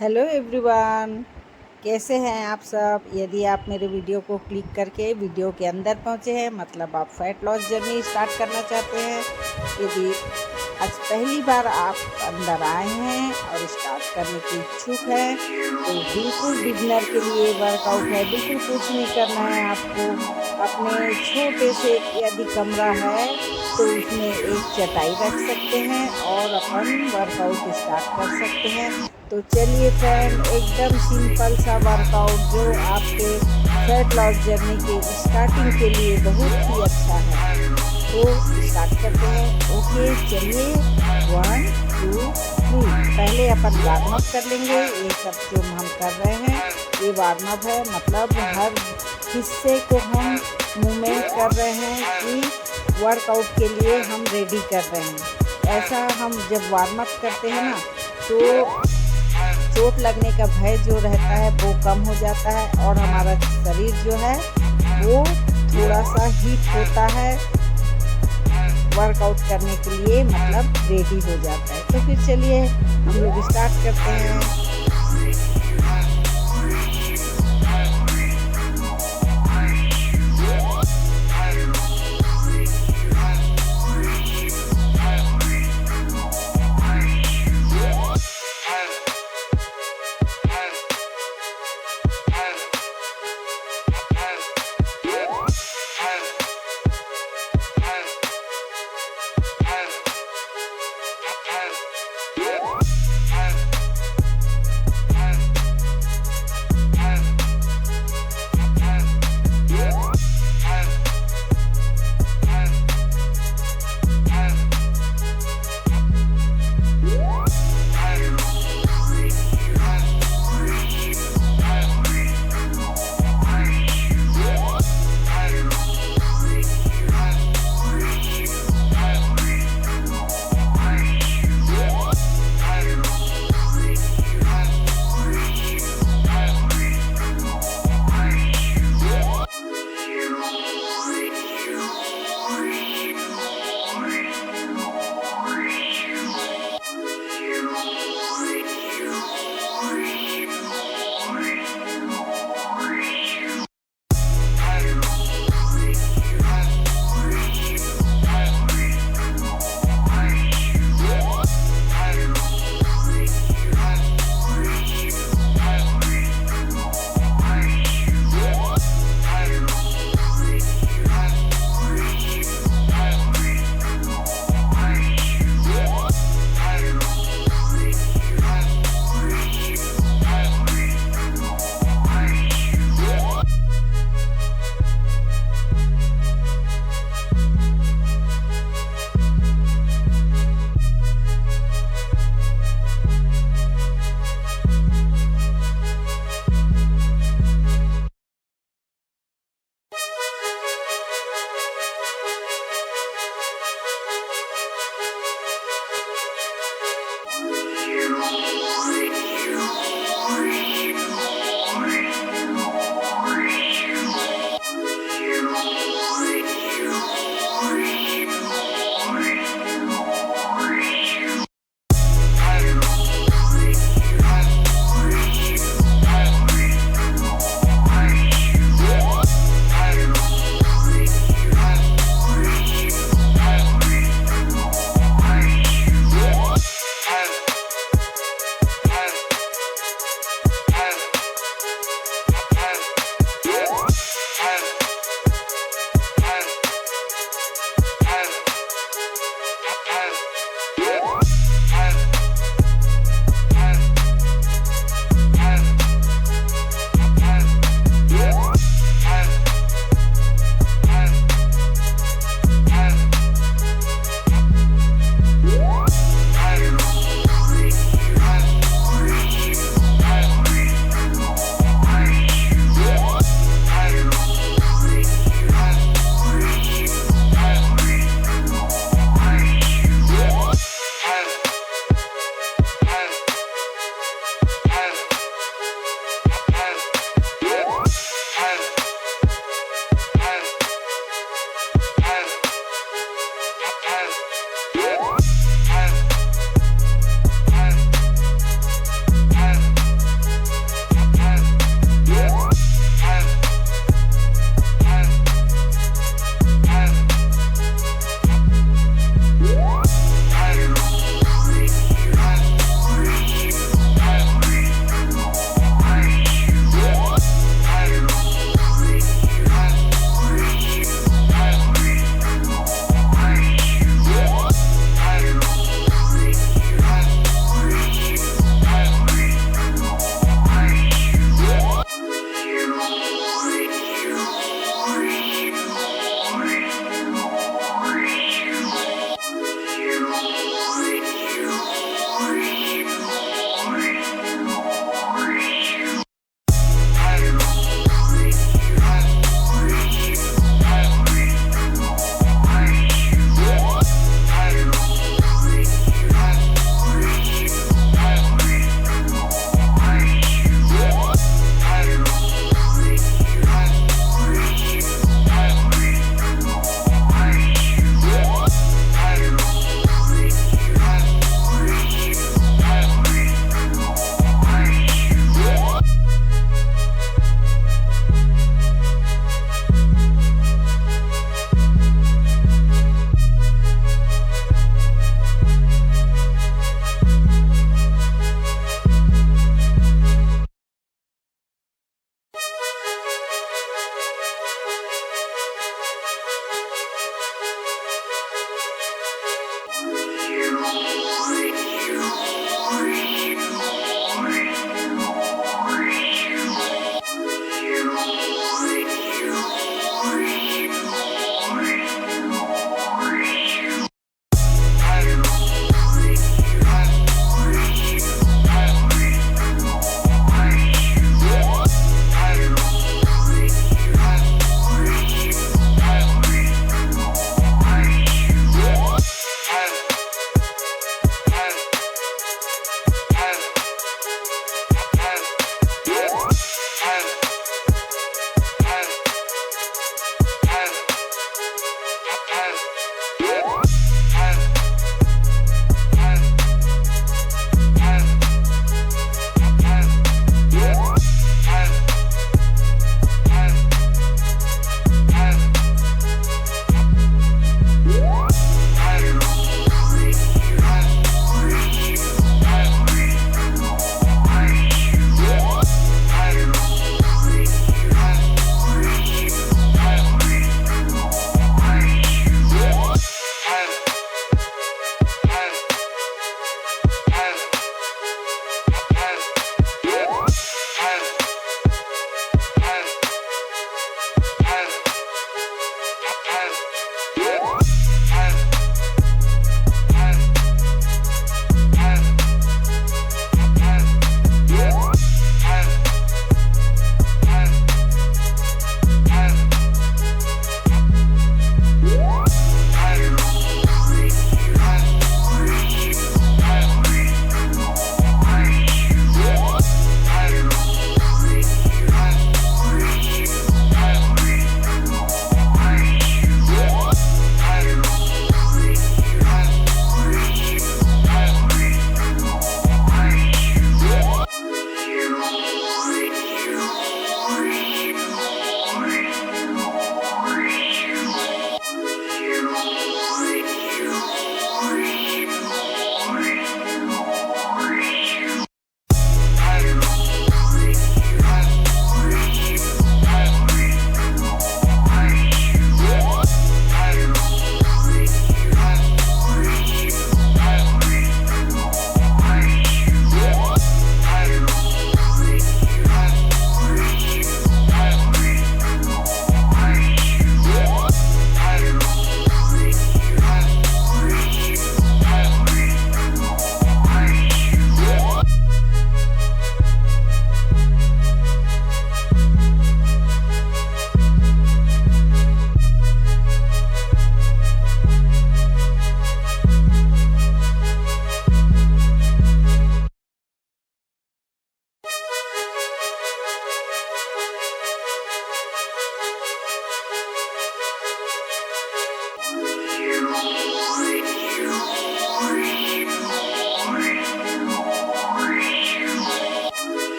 Hello everyone, कैसे हैं आप सब। यदि आप मेरे वीडियो को क्लिक करके वीडियो के अंदर पहुंचे हैं मतलब आप फैट लॉस जर्नी स्टार्ट करना चाहते हैं। यदि आज पहली बार आप अंदर आए हैं और स्टार्ट करने की इच्छुक हैं तो बिल्कुल बिगनर के लिए वर्कआउट है। बिल्कुल कुछ नहीं करना है आपको। अपने छोटे से यदि कमरा है तो उसमें एक चटाई रख सकते हैं और अपन वर्कआउट स्टार्ट कर सकते हैं। तो चलिए फ्रेंड, एकदम सिंपल सा वर्कआउट जो आपके फैट लॉस जर्नी के स्टार्टिंग के लिए बहुत ही अच्छा है। तो स्टार्ट करते हैं। ओके चलिए, 1 2 3। पहले अपन वार्म अप कर लेंगे। ये सब जो हम कर रहे हैं ये वार्म अप है, मतलब हर हिस्से को हम मूवमेंट कर रहे हैं कि वर्कआउट के लिए हम रेडी कर रहे हैं। ऐसा हम जब वार्म अप करते हैं ना तो चोट लगने का भय जो रहता है वो कम हो जाता है और हमारा शरीर जो है वो थोड़ा सा हीट होता है वर्कआउट करने के लिए, मतलब रेडी हो जाता है। तो फिर चलिए हम लोग स्टार्ट करते हैं।